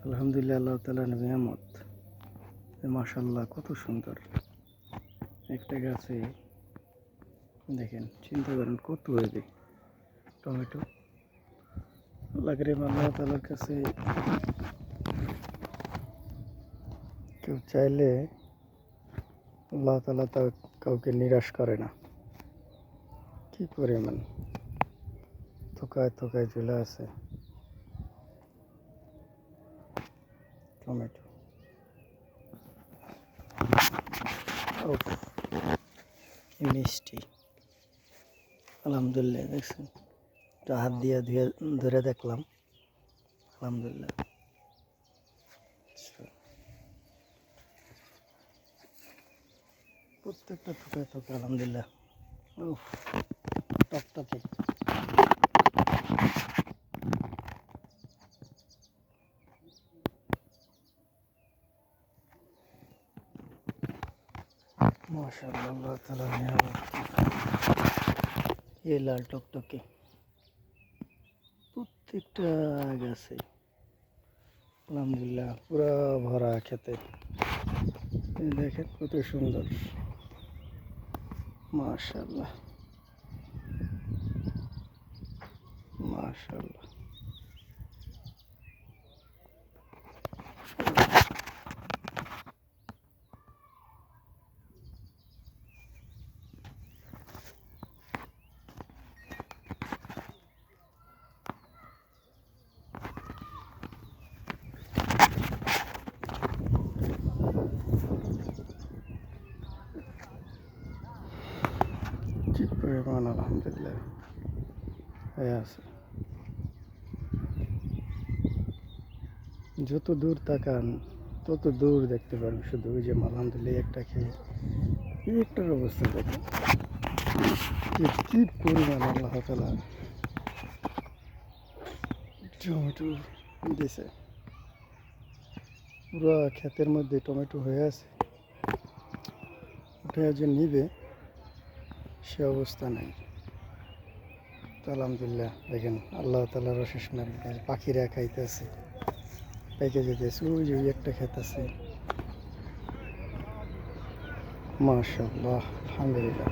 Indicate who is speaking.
Speaker 1: আলহামদুলিল্লাহ, আল্লাহ তাআলার নিয়ামত। মাশাআল্লাহ, কত সুন্দর একটা গাছে। দেখেন, চিন্তা করেন কত হয়েছে টমেটো। লাগে আল্লাহ তাআলার কাছে কেউ চাইলে আল্লাহ তাআলা তা কাউকে নিরাশ করে না। কি পরিমাণ থোকায় থোকায় চলে আছে টমেটো। উফ, কি মিষ্টি। আলহামদুলিল্লাহ, দেখছেন, একটু হাত দিয়ে ধরে দেখলাম। আলহামদুলিল্লাহ, প্রত্যেকটা থোকায় থোকা আলহামদুলিল্লাহ। উফ, টকটকে। মাশাআল্লাহ, আল্লাহ তাআলার নিয়ামত। এই লাল টকটকে প্রত্যেকটা গাছে আলহামদুলিল্লাহ পুরা ভরা খেতে। দেখেন কত সুন্দর। মাশাআল্লাহ, মাশাআল্লাহ। কি পরিমাণ আলহামদুলিল্লাহ হয়ে আছে। যত দূর তাকান তত দূর দেখতে পারবেন শুধু ওই যে আলহামদুলিল্লাহ একটা খেয়ে এই একটার অবস্থা দেখেন কি পরিমাণ আল্লাহ তাআলা টমেটো দিয়েছে। পুরো ক্ষেতের মধ্যে টমেটো হয়ে আছে, উঠে যে নিবে সে অবস্থা নেই। তো আলহামদুলিল্লাহ, দেখেন আল্লাহ তাআলার অশেষ মেহরবানি। পাখিরা খাইতেছে, পেকে যেতেছে। ওই যে একটা ক্ষেত আছে। মাশাআল্লাহ, আলহামদুলিল্লাহ।